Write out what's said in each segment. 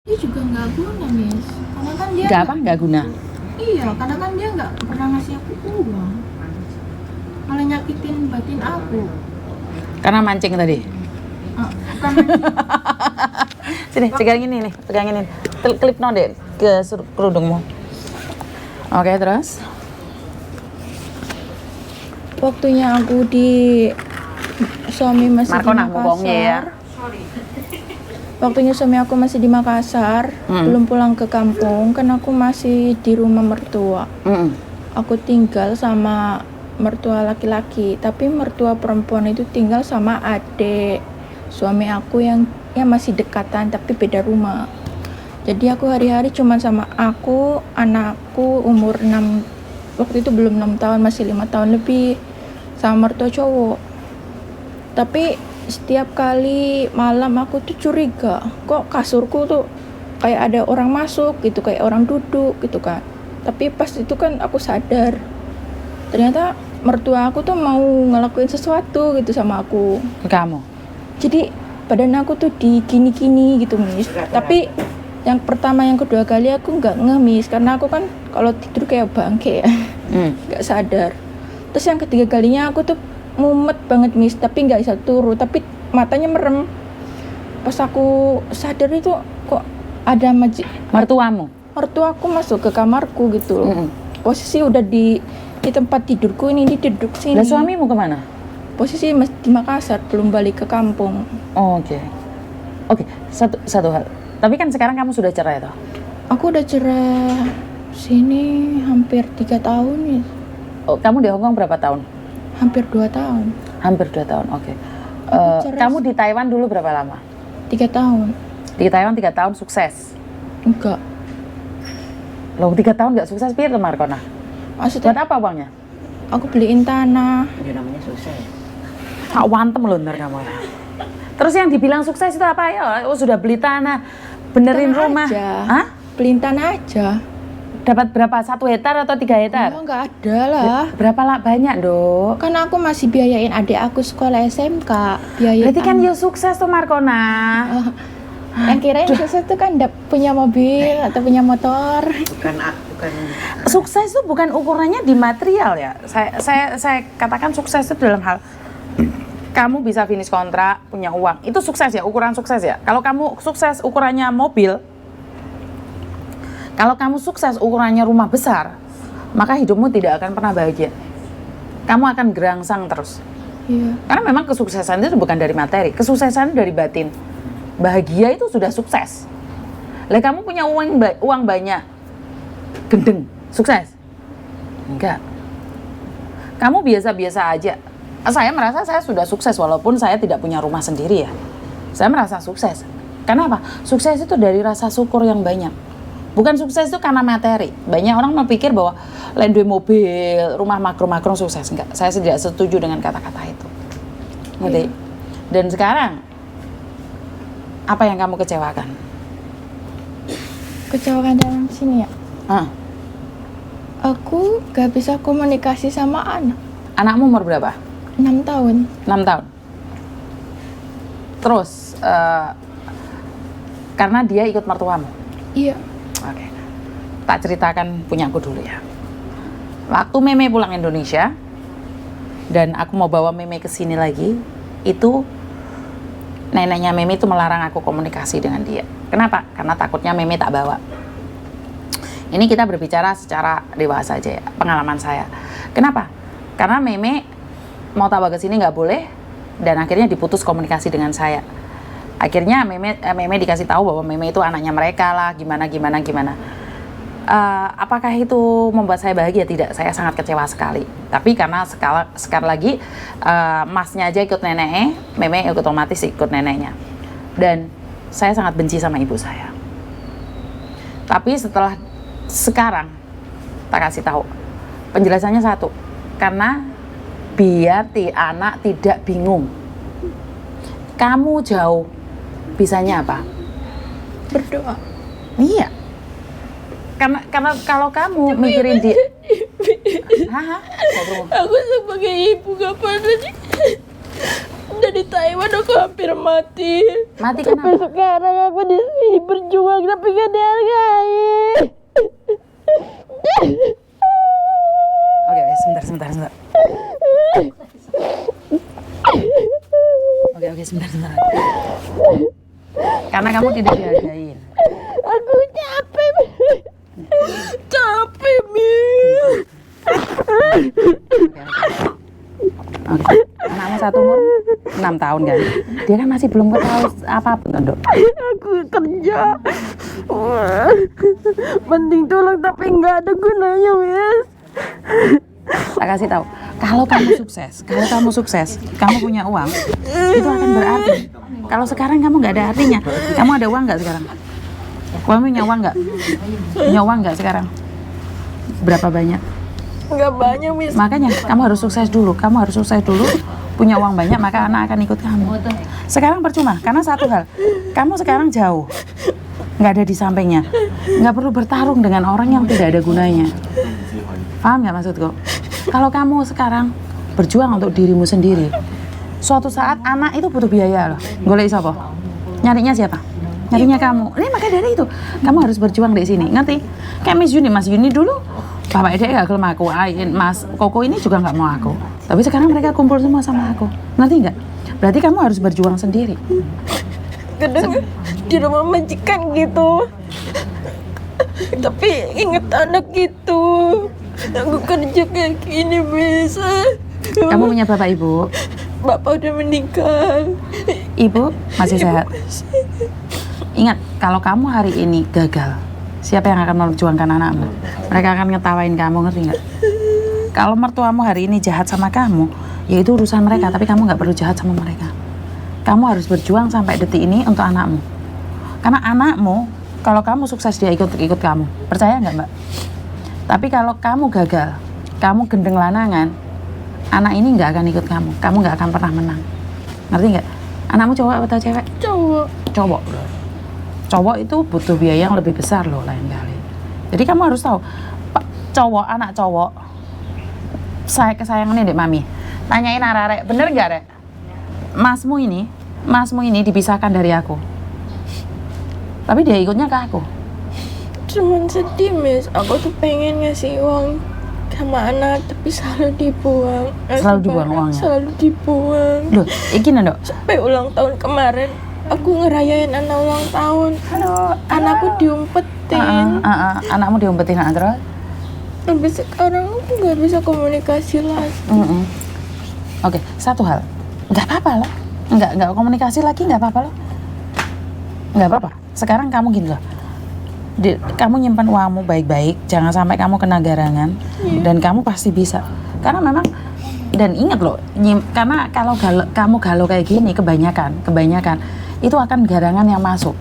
Dia juga nggak guna, Miss. Karena kan dia Nggak guna. Iya, karena kan dia nggak pernah ngasih aku uang. Malah nyakitin batin aku. Karena mancing tadi. Bukan Sini, pegangin ini nih, pegangin ini. Klip no deh ke kerudungmu. Oke, terus? waktunya aku di suami masih Marco di nah ngomongnya ya. Makassar. Waktunya suami aku masih di Makassar, belum pulang ke kampung, kan aku masih di rumah mertua. Aku tinggal sama mertua laki-laki, tapi mertua perempuan itu tinggal sama adik suami aku yang masih dekatan tapi beda rumah. Jadi aku hari-hari cuma sama aku, anakku umur 6, waktu itu belum 6 tahun, masih 5 tahun lebih, sama mertua cowok. Tapi setiap kali malam aku tuh curiga, kok kasurku tuh kayak ada orang masuk gitu, kayak orang duduk gitu kan. Tapi pas itu kan aku sadar, ternyata mertua aku tuh mau ngelakuin sesuatu gitu sama aku. Kamu? Jadi badan aku tuh di gini-gini gitu, Miss. Tapi yang pertama, yang kedua kali aku nggak ngemis karena aku kan kalau tidur kayak bangke ya, nggak sadar. Terus yang ketiga kalinya aku tuh mumet banget, Miss, tapi nggak bisa turu, tapi matanya merem. Pas aku sadar itu kok ada mertuaku masuk ke kamarku gitu loh. Posisi udah di tempat tidurku ini, di duduk sini. Lah suamimu kemana? Posisi di Makassar, belum balik ke kampung. Oh, oke. Satu hal. Tapi kan sekarang kamu sudah cerai toh? Aku udah cerai sini hampir 3 tahun ya. Oh, kamu di Hong Kong berapa tahun? Hampir 2 tahun. Hampir 2 tahun, oke. Cerai Kamu di Taiwan dulu berapa lama? 3 tahun. Di Taiwan 3 tahun sukses? Enggak. Loh 3 tahun nggak sukses, piye Markona? Maksudnya Buat apa uangnya? aku beliin tanah. Ya namanya sukses. Tak wantem loh ntar kamu ya. Terus yang dibilang sukses itu apa ya? Oh sudah beli tanah, benerin Tanah rumah. aja. Hah? Beliin tanah aja. Dapat berapa? 1 hektar atau 3 hektar? Oh, enggak ada lah. Berapa lah? Banyak dok. Kan aku masih biayain adik aku sekolah SMK. Biayain. Berarti kan ya sukses tuh Markona. Yang kirain sukses itu kan punya mobil atau punya motor. Bukan Sukses itu bukan ukurannya di material ya. Saya katakan sukses itu dalam hal kamu bisa finish kontrak, punya uang. Itu sukses ya, ukuran sukses ya. Kalau kamu sukses ukurannya mobil, kalau kamu sukses ukurannya rumah besar, maka hidupmu tidak akan pernah bahagia. Kamu akan gerangsang terus. Iya. Karena memang kesuksesan itu bukan dari materi, kesuksesan dari batin. Bahagia itu sudah sukses. Lah kamu punya uang banyak, gendeng, sukses? Enggak. Kamu biasa-biasa aja. Saya merasa saya sudah sukses walaupun saya tidak punya rumah sendiri ya. Saya merasa sukses. Karena apa? Sukses itu dari rasa syukur yang banyak. Bukan sukses itu karena materi. Banyak orang berpikir bahwa lain duwe mobil, rumah makro-makro sukses. Enggak, saya tidak setuju dengan kata-kata itu. Ngerti? Dan sekarang apa yang kamu kecewakan? Kecewakan dalam sini ya. Aku gak bisa komunikasi sama anak. Anakmu umur berapa? 6 tahun. 6 tahun. Terus karena dia ikut mertuamu. Iya. Oke. Tak ceritakan punyaku dulu ya. Waktu Meme pulang Indonesia dan aku mau bawa Meme ke sini lagi, itu neneknya Meme itu melarang aku komunikasi dengan dia. Kenapa? Karena takutnya Meme tak bawa. Ini kita berbicara secara dewasa aja ya, pengalaman saya. Kenapa? Karena Meme mau tawa ke sini nggak boleh dan akhirnya diputus komunikasi dengan saya. Akhirnya Meme dikasih tahu bahwa Meme itu anaknya mereka lah, gimana. Apakah itu membuat saya bahagia? Tidak, saya sangat kecewa sekali. Tapi karena sekali lagi masnya aja ikut neneknya, Meme otomatis ikut neneknya. Dan saya sangat benci sama ibu saya. Tapi setelah sekarang tak kasih tahu, penjelasannya satu, karena biar anak tidak bingung. Kamu jauh, bisanya apa? Berdoa. Iya. Karena kalau kamu mikirin dia, Aku sebagai ibu gak pernah Dari Taiwan aku hampir mati. Mati Sampai kenapa? sekarang aku di sini berjuang tapi gak dihargai. Oke, sebentar. Oke, sebentar. Karena kamu tidak dihargain. Aku capek. Capek, Mi. Oke. Anakmu satu umur 6 tahun kan? Dia kan masih belum tahu apa-apa, Dok. Aku kerja. Wah. Penting tulang tapi nggak ada gunanya, Wes. Tak kasih tahu. Kalau kamu sukses, kamu punya uang, itu akan berarti. Kalau sekarang kamu nggak ada artinya. Kamu ada uang nggak sekarang? Kamu punya uang nggak? Punya uang nggak sekarang? Berapa banyak? Nggak banyak, Miss. Makanya kamu harus sukses dulu. Punya uang banyak, maka anak akan ikut kamu. Sekarang percuma, karena satu hal, kamu sekarang jauh, nggak ada di sampingnya, nggak perlu bertarung dengan orang yang tidak ada gunanya. Paham nggak maksudku? Kalau kamu sekarang berjuang untuk dirimu sendiri, suatu saat anak itu butuh biaya loh. Golek siapa? Nyarinya siapa? Nyarinya kamu. Maka dari itu kamu harus berjuang di sini. Ngerti? Kayak Mas Yuni dulu, bapak dia nggak kelem aku. Mas Koko ini juga nggak mau aku. Tapi sekarang mereka kumpul semua sama aku. Ngerti nggak? Berarti kamu harus berjuang sendiri. Kadang di rumah majikan gitu. Tapi inget anak itu. Aku kerja kayak gini, Miss. Kamu punya bapak ibu? Bapak udah meninggal. Ibu masih sehat? Ingat, kalau kamu hari ini gagal, siapa yang akan memperjuangkan anakmu? Mereka akan ngetawain kamu, ngerti nggak? Kalau mertuamu hari ini jahat sama kamu, ya itu urusan mereka, tapi kamu nggak perlu jahat sama mereka. Kamu harus berjuang sampai detik ini untuk anakmu. Karena anakmu, kalau kamu sukses dia ikut kamu. Percaya nggak, Mbak? Tapi kalau kamu gagal, kamu gendeng lanangan, anak ini nggak akan ikut kamu. Kamu nggak akan pernah menang. Ngerti nggak? Anakmu cowok atau cewek? Cowok. Cowok itu butuh biaya yang lebih besar loh lain kali. Jadi kamu harus tahu, anak cowok, saya kesayangan dek mami. Tanyain arek, bener nggak rek? Masmu ini dipisahkan dari aku. Tapi dia ikutnya ke aku. Cuman sedih, Miss. Aku tuh pengen ngasih uang sama anak, tapi selalu dibuang. Selalu dibuang uangnya? Selalu dibuang. Loh, iki Dok. Sampai ulang tahun kemarin, aku ngerayain anak ulang tahun. Anakku diumpetin. Anakmu diumpetin, terus? Sampai sekarang aku nggak bisa komunikasi lagi. Oke, satu hal, nggak apa-apa loh. Nggak komunikasi lagi, nggak apa-apa loh. Nggak apa-apa. Sekarang kamu gini loh. Kamu nyimpan uangmu baik-baik, jangan sampai kamu kena garangan, dan kamu pasti bisa. Karena memang, dan ingat loh, karena kalau kamu galau kayak gini, kebanyakan itu akan garangan yang masuk.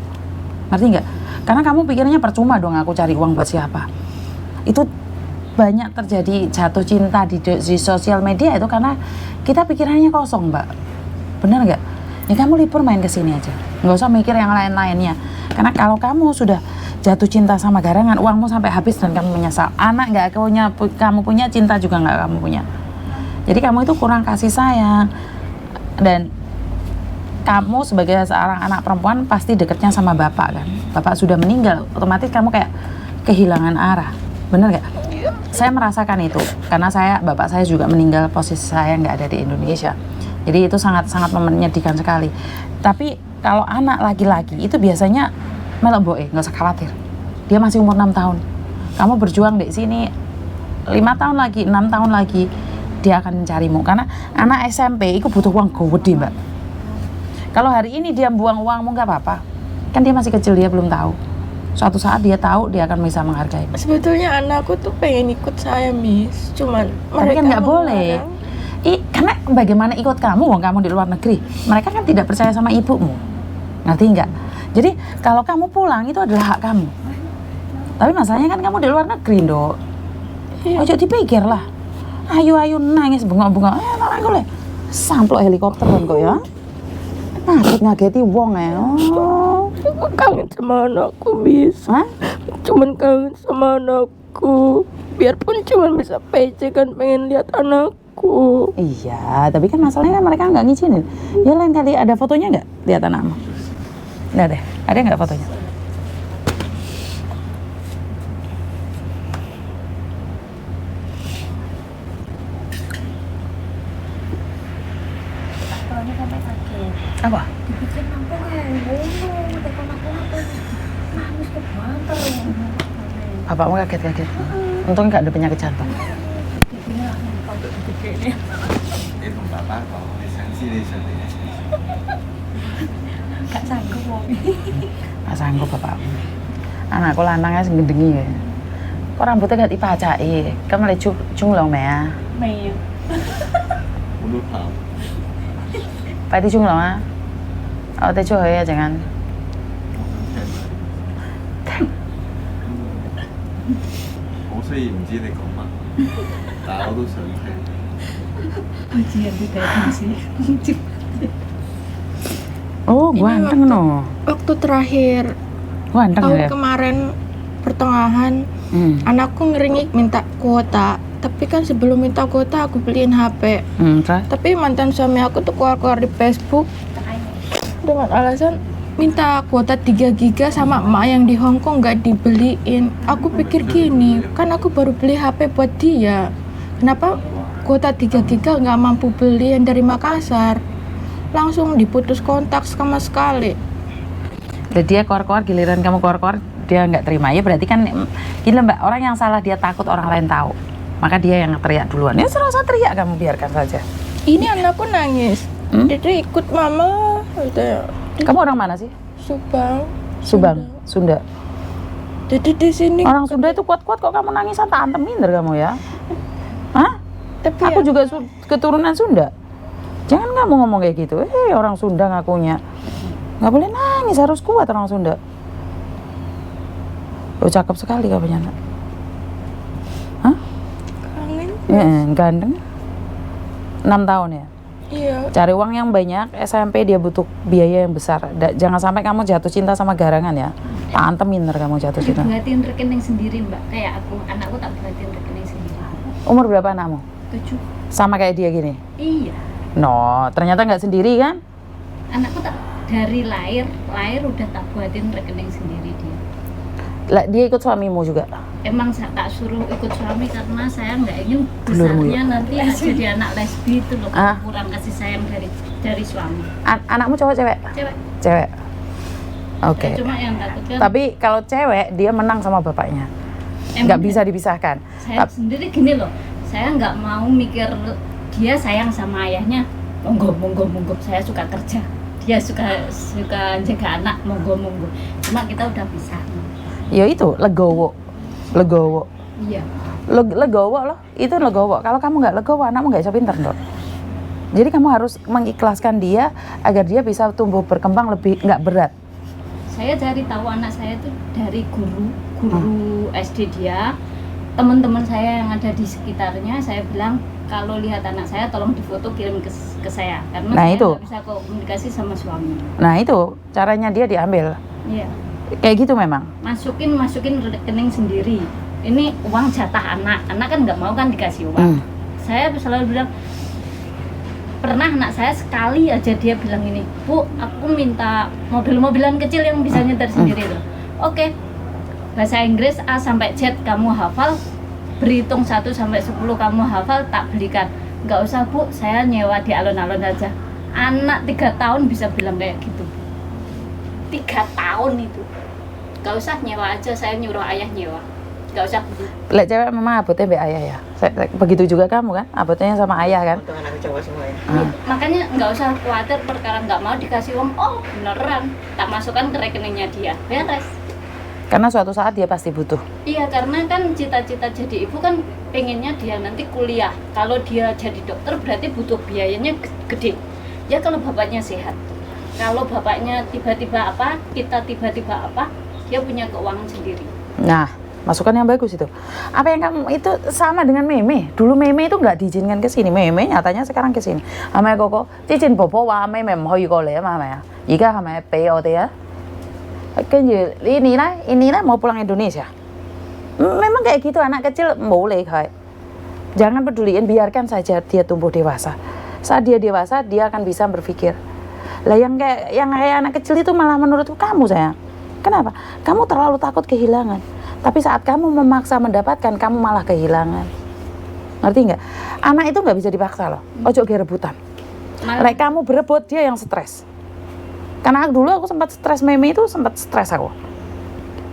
Ngerti nggak? Karena kamu pikirnya percuma dong aku cari uang buat siapa. Itu banyak terjadi jatuh cinta di sosial media itu karena kita pikirannya kosong, Mbak. Benar nggak? Ya kamu libur main ke sini aja, nggak usah mikir yang lain-lainnya. Karena kalau kamu sudah jatuh cinta sama garangan, uangmu sampai habis dan kamu menyesal. Anak nggak kamu punya, cinta juga nggak kamu punya. Jadi kamu itu kurang kasih sayang. Dan kamu sebagai seorang anak perempuan pasti deketnya sama bapak kan. Bapak sudah meninggal, otomatis kamu kayak kehilangan arah. Bener nggak? Saya merasakan itu karena bapak saya juga meninggal, posisi saya nggak ada di Indonesia. Jadi itu sangat menyedihkan sekali. Tapi kalau anak laki-laki itu biasanya melok boe, nggak usah khawatir. Dia masih umur 6 tahun. Kamu berjuang di sini 5 tahun lagi, 6 tahun lagi, dia akan mencarimu. Karena anak SMP itu butuh uang gede, Mbak. Kalau hari ini dia buang uangmu nggak apa-apa. Kan dia masih kecil, dia belum tahu. Suatu saat dia tahu, dia akan bisa menghargai. Sebetulnya anakku tuh pengen ikut saya, Miss. Cuman tapi kan nggak boleh. Karena bagaimana ikut kamu, wong kamu di luar negeri. Mereka kan tidak percaya sama ibumu. Ngerti nggak? Jadi kalau kamu pulang itu adalah hak kamu. Tapi masalahnya kan kamu di luar negeri, Dok. Ojo dipikir lah. Ayo nangis bengok-bengok. Malah aku le samplok helikopter kan kok ya. Ngageti wong ya. Aku kangen sama anakku, Miss. Hah? Cuman kangen sama anakku. Biarpun cuman bisa PC kan pengen lihat anakku. aku. Iya, tapi kan masalahnya kan mereka nggak ngizinin. Ya lain kali ada fotonya nggak lihat anakmu? Nggak deh, ada nggak fotonya? Soalnya sampai kaget. Apa? Dibikin lampu kayak ngomong, telepon aku apa? Nangis kebantal. Bapakmu kaget-kaget. Untung nggak ada penyakit jantung. Telepon bapak kok, lisensi. Gak sanggup wong. Nggak sanggup bapakmu. Anakku lanangnya sing gendengi ya. Kok rambutnya gak dipacai? Kamu mulai chung long mẹ. Mày Mulut hal. Phải đi chung lòng á. Tới chỗ ấy chẳng hạn.我雖然唔知你講乜，但係我都想聽。 ujian di sih. Oh, Ini ganteng no. Waktu terakhir Ganteng tahun ya. kemarin pertengahan, anakku ngeringik minta kuota. Tapi kan sebelum minta kuota aku beliin HP. Terus? Tapi mantan suami aku tuh keluar-keluar di Facebook dengan alasan minta kuota 3 giga sama emak yang di Hong Kong nggak dibeliin. Aku pikir gini, kan aku baru beli HP buat dia. Kenapa kuota 3 giga nggak mampu beli yang dari Makassar? Langsung diputus kontak sama sekali. Dan dia keluar-keluar, giliran kamu keluar-keluar dia nggak terima. Ya berarti kan gila mbak, orang yang salah dia takut orang lain tahu. Maka dia yang teriak duluan. Ya serasa teriak, kamu biarkan saja. Ini anakku nangis. Dia ikut mama gitu ya. Kamu orang mana sih? Subang. Sunda. Jadi di sini Orang Sunda itu kuat-kuat kok kamu nangisan, tak antemin kamu ya. Hah? tapi Aku ya, juga keturunan Sunda. Jangan kamu ngomong kayak gitu. Orang Sunda ngakunya. Nggak boleh nangis, harus kuat orang Sunda. Oh, cakep sekali kamu nyana. Hah? kangen. Ganteng. 6 tahun ya. Iya. Cari uang yang banyak, SMP dia butuh biaya yang besar. Jangan sampai kamu jatuh cinta sama garangan ya. Tak antemin kamu jatuh cinta. Buatin rekening sendiri mbak, kayak aku, anakku tak buatin rekening sendiri. Umur berapa anakmu? 7. Sama kayak dia gini? Iya. No, ternyata nggak sendiri kan? Anakku tak dari lahir udah tak buatin rekening sendiri dia. Lah, dia ikut suamimu juga? Emang saya tak suruh ikut suami karena saya nggak ingin Belum, besarnya nanti jadi anak lesbi itu loh, Ah. kurang kasih sayang dari suami. Anakmu cowok cewek? Cewek. Cewek. Oke. Saya cuma yang takutnya Tapi kalau cewek dia menang sama bapaknya. Nggak bisa dipisahkan. saya sendiri gini loh, saya nggak mau mikir dia sayang sama ayahnya, monggo saya suka kerja, dia suka jaga anak, monggo cuma kita udah pisah. Ya itu legowo. Iya. Legowo loh, itu legowo. Kalau kamu nggak legowo, anakmu nggak bisa pintar dong. Jadi kamu harus mengikhlaskan dia agar dia bisa tumbuh berkembang lebih nggak berat. Saya cari tahu anak saya tuh dari guru SD dia, teman-teman saya yang ada di sekitarnya. Saya bilang kalau lihat anak saya tolong difoto kirim ke saya karena Nah, saya itu. nggak bisa komunikasi sama suami. Nah itu caranya dia diambil. Iya. Kayak gitu memang. Masukin rekening sendiri. Ini uang jatah anak kan nggak mau kan dikasih uang. Saya selalu bilang, pernah anak saya sekali aja dia bilang ini, Bu, aku minta mobil-mobilan kecil yang bisa nyetir sendiri loh. Oke, bahasa Inggris A sampai Z kamu hafal, berhitung 1 sampai 10 kamu hafal, tak belikan. Nggak usah Bu, saya nyewa di alun-alun aja. Anak 3 tahun bisa bilang kayak gitu. 3 tahun itu. Nggak usah nyewa aja, saya nyuruh ayah nyewa. Nggak usah beli. Lek cewek memang abotnya mbak ayah ya. Begitu juga kamu kan, abotnya sama ayah kan. Untuk anak cowok semua ya. Makanya nggak usah khawatir perkara nggak mau dikasih uang. Oh beneran, tak masukkan ke rekeningnya dia, beres. Karena suatu saat dia pasti butuh. Iya, karena kan cita-cita jadi ibu kan pengennya dia nanti kuliah. Kalau dia jadi dokter berarti butuh biayanya gede. Ya kalau bapaknya sehat. Kalau bapaknya tiba-tiba apa, kita tiba-tiba apa, dia punya keuangan sendiri. Nah, masukan yang bagus itu. Apa yang kamu itu sama dengan Meme. Dulu Meme itu nggak diizinkan ke sini. Meme nyatanya sekarang ke sini. Ame koko, cicin popo wa Meme mau kole ya mama ya. Ika ame peo ya. Ini lah mau pulang Indonesia. Memang kayak gitu anak kecil boleh kayak. Jangan peduliin, biarkan saja dia tumbuh dewasa. Saat dia dewasa, dia akan bisa berpikir. Lah yang kayak anak kecil itu malah menurutku kamu sayang. Kenapa? Kamu terlalu takut kehilangan. Tapi saat kamu memaksa mendapatkan, kamu malah kehilangan. Ngerti nggak? Anak itu nggak bisa dipaksa loh. Ojo ge rebutan. Lek kamu berebut, dia yang stres. Karena dulu aku sempat stres meme itu, sempat stres aku.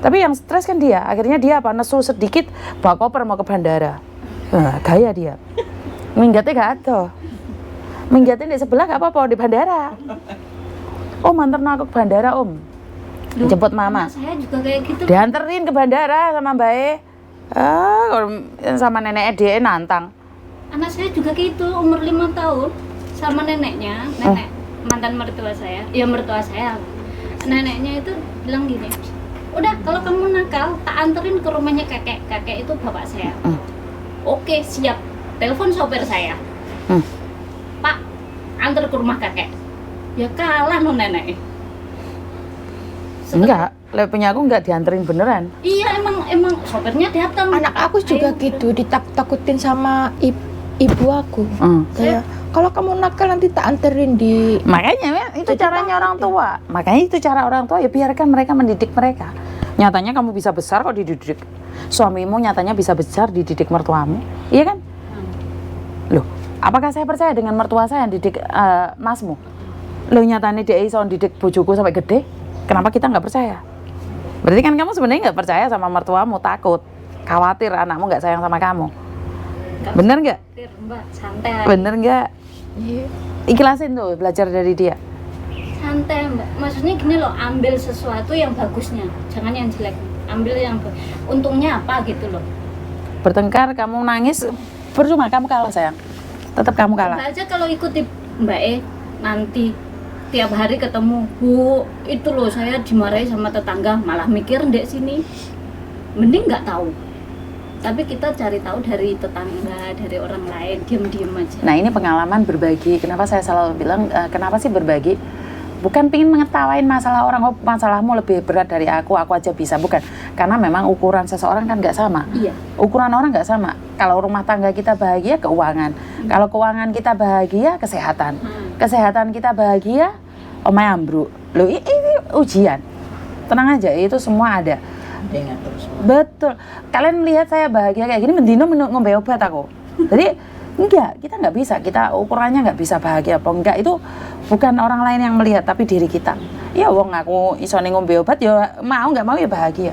Tapi yang stres kan dia. Akhirnya dia apa? Nesu sedikit, bawa koper mau ke bandara. Gaya dia. Minggatnya gak ada. Minggatnya di sebelah gak apa-apa, di bandara. Om anter aku ke bandara om. Jemput mama. Saya juga kayak gitu. Dianterin ke bandara sama Mbak E. Sama nenek dia nantang. Anak saya juga gitu, umur 5 tahun sama neneknya, nenek mantan mertua saya. Ya mertua saya. Neneknya itu bilang gini, udah kalau kamu nakal, tak anterin ke rumahnya kakek. Kakek itu bapak saya. Oke, siap. Telepon sopir saya. Pak, antar ke rumah kakek. Ya kalah no nenek. Enggak, punya aku enggak dianterin beneran. Iya, emang sopirnya datang. Anak aku juga gitu, ditakut-takutin sama ibu aku. Kayak kalau kamu nakal nanti tak anterin di. Makanya itu caranya orang tua. Makanya itu cara orang tua, ya biarkan mereka mendidik mereka. Nyatanya kamu bisa besar kok dididik. Suamimu nyatanya bisa besar dididik mertuamu. Iya kan? Loh, apakah saya percaya dengan mertua saya yang didik masmu? Loh nyatanya dia iso didik bojoku sampai gede. Kenapa kita nggak percaya? Berarti kan kamu sebenarnya nggak percaya sama mertuamu, takut, khawatir anakmu nggak sayang sama kamu. Bener nggak? Mbak, santai. Bener nggak? Iya. Ikhlasin tuh, belajar dari dia. Santai Mbak, maksudnya gini loh, ambil sesuatu yang bagusnya, jangan yang jelek. Ambil yang untungnya apa gitu loh. Bertengkar, kamu nangis, percuma, kamu kalah sayang. Tetap kamu kalah. Coba aja kalau ikuti Mbak E nanti tiap hari ketemu, Bu, itu loh saya dimarahi sama tetangga, malah mikir ndek sini. Mending nggak tahu. Tapi kita cari tahu dari tetangga, dari orang lain, diam-diam aja. Nah ini pengalaman berbagi. Kenapa saya selalu bilang, kenapa sih berbagi? Bukan pengen mengetawain masalah orang, oh masalahmu lebih berat dari aku aja bisa. Bukan, karena memang ukuran seseorang kan nggak sama. Iya. Ukuran orang nggak sama. Kalau rumah tangga kita bahagia, keuangan. Kalau keuangan kita bahagia, kesehatan. Kesehatan kita bahagia, omai ambruk. Loh ini ujian. Tenang aja, itu semua ada. Betul. Kalian melihat saya bahagia kayak gini, mendino ngombe obat aku. Jadi enggak, kita nggak bisa. Kita ukurannya nggak bisa bahagia apa enggak. Itu bukan orang lain yang melihat, tapi diri kita. Ya wong aku iso ngombe obat ya mau nggak mau ya bahagia.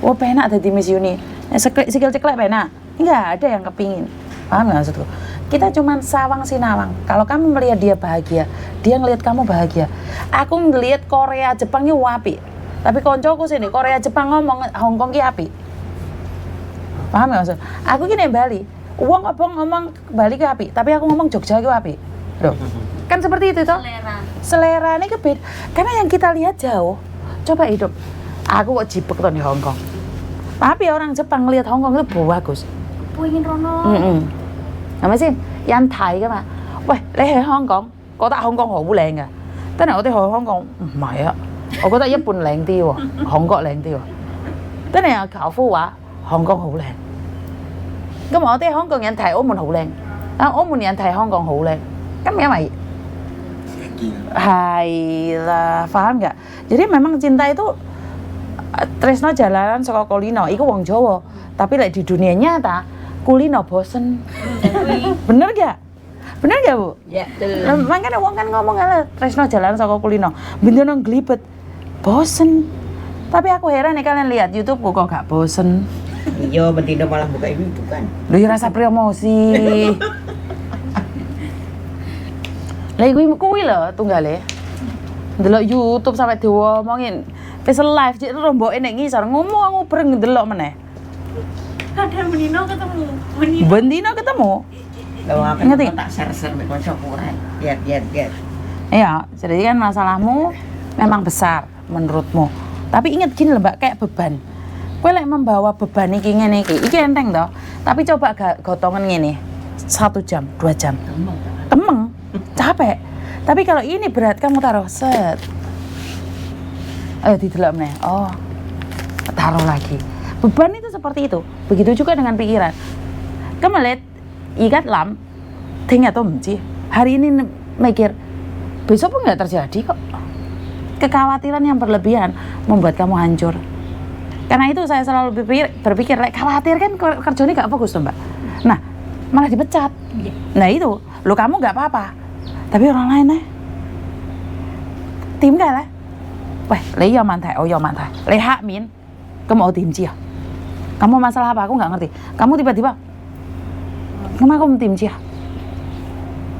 Oh penak dadi Miss Uni. Sikil ceklek penak. Enggak ada yang kepingin. Paham nggak maksudku? Kita cuman sawang sinawang. Kalau kamu melihat dia bahagia, dia ngelihat kamu bahagia. Aku ngelihat Korea Jepangnya wapi. Tapi koncoku sini Korea Jepang ngomong Hongkong ki api. Paham nggak maksud? Aku gini Bali, uang apa ngomong Bali ki api, tapi aku ngomong Jogja ki api. Loh, kan seperti itu toh? Selera ini kebeda. Karena yang kita lihat jauh. Coba hidup. Aku kok jipek tuh di Hongkong. Tapi orang Jepang ngelihat Hongkong itu bagus. Pengen rono. Namanya sih, yang Thai kan mah. Weh, leh Hongkong, kota Hongkong hổ leng à? Thế nào có thể hỏi Hong Kong?唔係啊，我覺得日本靚啲喎，韓國靚啲喎。thế này khảo phu ạ, Hong Kong 好靚。咁我啲香港人睇澳門好靚，澳門人睇香港好靚。咁因為Hai paham nggak? Jadi memang cinta itu tresno jalanan saka kulino, iku wong Jawa. Tapi lek di dunia nyata, kulino bosen. Bener gak? Bener gak Bu? Ya, betul. Makanya wong kan ngomong ala tresno jalanan saka kulino, bendino glibet, bosen. Tapi aku heran nih kalian lihat YouTube kok gak bosen. Iya, betina malah buka ini bukan. Lu rasa promosi. Lah kuwi lho tunggale. Ndelok YouTube sampai diomongin. Wis live cek romboke nek ngisor ngomong nguber ndelok meneh. Kadang Bendino ketemu. Bendino ketemu. Kalau apa Ngerti? tak share-share mek kanca kurang. Lihat. Iya, jadi kan masalahmu memang besar menurutmu. Tapi ingat gini lho Mbak, kayak beban. Kowe lek membawa beban iki ngene iki enteng toh. Tapi coba gotongan ngene. 1 jam, 2 jam. Temeng. Capek. Tapi kalau ini berat kamu taruh set. Didelok meneh. Oh. Taruh lagi. Beban itu seperti itu. Begitu juga dengan pikiran. Kemelit ikat lam, tinggal tuh benci. Hari ini mikir, besok pun nggak terjadi kok. Kekhawatiran yang berlebihan membuat kamu hancur. Karena itu saya selalu berpikir, khawatir kan kerjanya nggak fokus tuh mbak. Nah, malah dipecat. Nah itu, lo kamu nggak apa-apa, tapi orang lain tìm cái đấy, weh, lấy yo mantai, oh yo mantai, lấy hạ min, kamu mau tìm chi ya? Kamu masalah apa? Aku nggak ngerti. Kamu tiba-tiba, kamu tìm chi ya?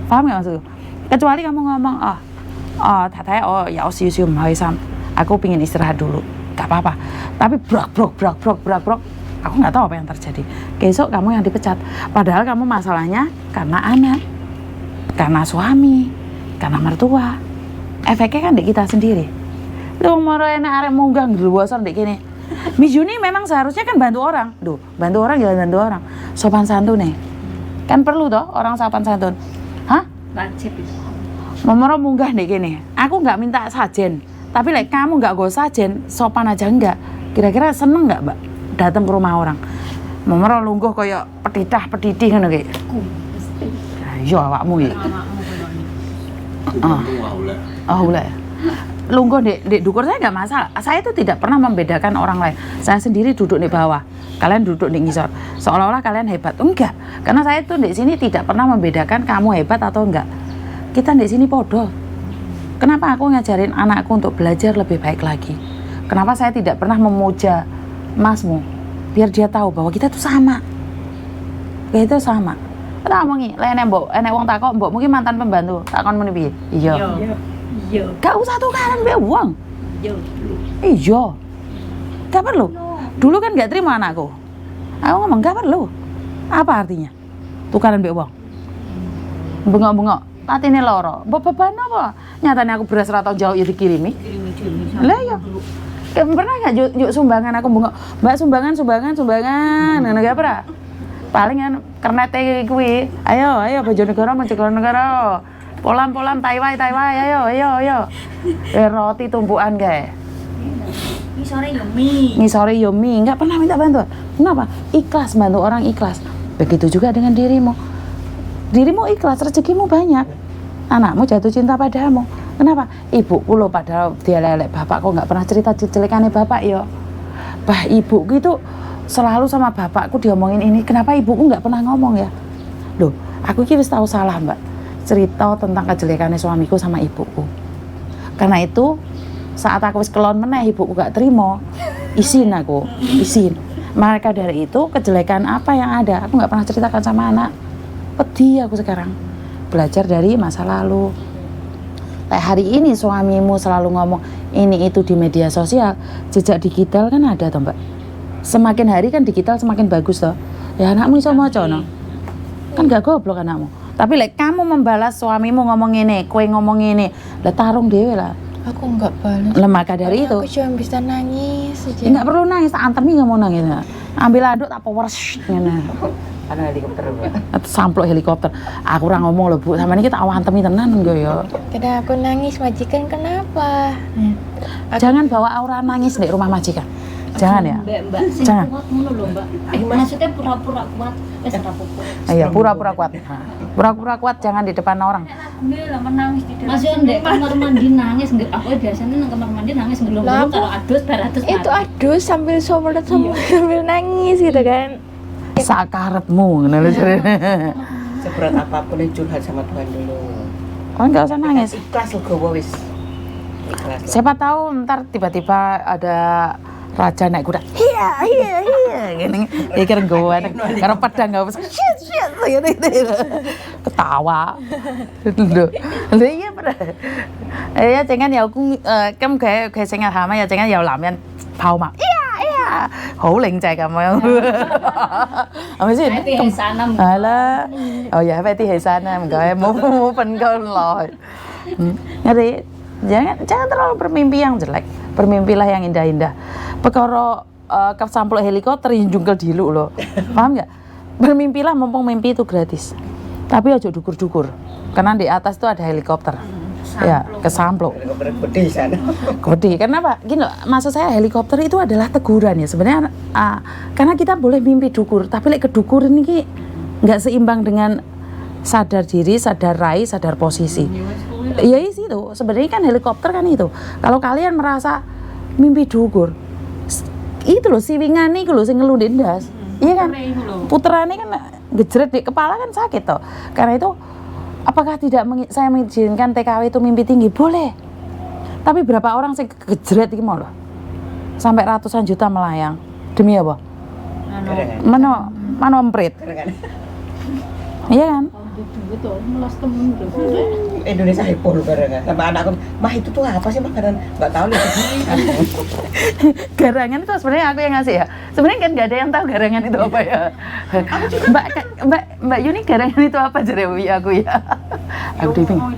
Paham nggak maksudku? Kecuali kamu ngomong, Tatay, ya siu mahasiswa, aku pingin istirahat dulu, gak apa-apa. Tapi brak, aku nggak tahu apa yang terjadi. Besok kamu yang dipecat. Padahal kamu masalahnya karena anak, karena suami, karena mertua. Efeknya kan di kita sendiri. Lu mau enak arek munggah ngeluasan dek gini. Mijuni memang seharusnya kan bantu orang. Duh, bantu orang jangan bantu orang. Sopan santun nih. Kan perlu toh orang sopan santun. Hah? Wajib itu. Momoro munggah dek gini. Aku nggak minta sajen. Tapi kamu nggak go sajen, sopan aja enggak. Kira-kira seneng nggak mbak datang ke rumah orang? Momoro lungguh kayak pedidih kan kayak. Iya awakmu ya. Ulah ya. Lungguh di dukur saya nggak masalah. Saya itu tidak pernah membedakan orang lain. Saya sendiri duduk di bawah, kalian duduk di ngisor. Seolah-olah kalian hebat. Enggak. Karena saya itu di sini tidak pernah membedakan kamu hebat atau enggak. Kita di sini podo. Kenapa aku ngajarin anakku untuk belajar lebih baik lagi? Kenapa saya tidak pernah memuja masmu? Biar dia tahu bahwa kita itu sama. Kita itu sama. Kita ngomongi, enek wong takok, mbok mungkin mantan pembantu, takon muni piye? Iya. Gak usah tukaran be uang. Iya. Gak perlu. Dulu kan gak terima anakku. Aku ngomong gak perlu. Apa artinya? Tukaran be uang. Bengok-bengok, tatine loro. Beban apa? Nyatane aku beras ra tau jauh ya dikirimi. Lah ya. Pernah gak yuk sumbangan aku bengok. Mbak sumbangan. Ngono gak pernah. Palingan kernete kuwi. Ayo Bojonegoro Negara. Polam Taiwai, ayo. Roti tumpukan kae. Ngisore yo mie, enggak pernah minta bantuan. Kenapa? Ikhlas bantu orang ikhlas. Begitu juga dengan dirimu. Dirimu ikhlas, rezekimu banyak. Anakmu jatuh cinta padamu. Kenapa? Ibuku lo padahal dia lelek bapak kok enggak pernah cerita jelekane bapak yo. Bah ibuku itu selalu sama bapakku diomongin ini, kenapa ibuku nggak pernah ngomong ya? Loh, aku kira tahu salah mbak, cerita tentang kejelekannya suamiku sama ibuku. Karena itu, saat aku wis kelon meneh, ibuku gak terima, izin. Maka dari itu, kejelekan apa yang ada, aku nggak pernah ceritakan sama anak. Pedih aku sekarang, belajar dari masa lalu. Kayak hari ini suamimu selalu ngomong, ini itu di media sosial, jejak digital kan ada toh mbak? Semakin hari kan digital semakin bagus toh. Ya anakmu iso maca no. Kan gak goblok anakmu. Tapi kamu membalas suamimu ngomong ini, kowe ngomong ini, lah tarung dhewe lah. Aku nggak balas. Lah maka dari itu. Aku cuma bisa nangis aja. Enggak perlu nangis, tak antemi nggak mau nangis. Ambil anduk tak power ngene. Ada helikopter mbak. Samplok helikopter. Aku ora ngomong lho Bu, sampeyan iki tak antemi tenan nggo ya. Kenapa aku nangis majikan kenapa? Jangan bawa aura nangis di rumah majikan. Jangan ya. Mbak, sing Jangan. kuat ngono lho, Mbak. Maksudnya pura-pura kuat, wis ora apa-apa. Iya, pura-pura kuat. Pura-pura kuat jangan di depan orang. Lah menangis di dalam. Maksudnya ndek kamar mandi nangis, aku biasanya nang kamar mandi nangis ngelung-ngelung karo adus baratus. Itu adus sambil sambil nangis gitu kan. Sakarepmu ngono lho jarene. Seberat apapun yang curhat sama Tuhan dulu. Oh, enggak usah nangis. Ikhlas legowo wis. Ikhlas. Siapa tahu ntar tiba-tiba ada raja naik kuda. Iya. Gini, pikir gue karo pedang enggak bisa. Shit. Ketawa. Lho iya bener. Ya jangan ya aku kem kayak sing hama ya jangan ya làm nhân phao mà. Iya. Hổ lệnh chạy cả mọi người. Phải gì? Di sana. Alah. Oh ya, phải di sana. Enggak, mau penkol loh. Jadi jangan terlalu bermimpi yang jelek. Bermimpilah yang indah-indah. Perkara kesamplok helikopter jungkel dilu loh. Paham nggak? Bermimpilah mumpung mimpi itu gratis. Tapi aja dukur-dukur. Karena di atas tuh ada helikopter. Ya, kesamplok. Helikopter gede sana. Gede. Kenapa? Gini loh, maksud saya helikopter itu adalah teguran ya. Sebenarnya karena kita boleh mimpi dukur, tapi kedukur ini nggak seimbang dengan sadar diri, sadar rai, sadar posisi. Ya itu sebenarnya kan helikopter kan itu. Kalau kalian merasa mimpi dhuwur, itu loh siwingan nih loh sing ngelundin ndas. Iya kan? Puterane kan gejret di kepala kan sakit toh. Karena itu apakah tidak saya mengizinkan TKW itu mimpi tinggi? Boleh. Tapi berapa orang sing gejret iki mau loh. Sampai ratusan juta melayang. Demi apa? Mano emprit. Iya kan? Indonesia heboh loh garangan. Sama anakku, mah itu tuh apa sih mah garangan? Nggak tahu loh. Garangan itu sebenarnya aku yang ngasih ya. Sebenarnya kan nggak ada yang tahu garangan itu apa ya. Mbak Yuni garangan itu apa jadi aku ya. Aku bingung.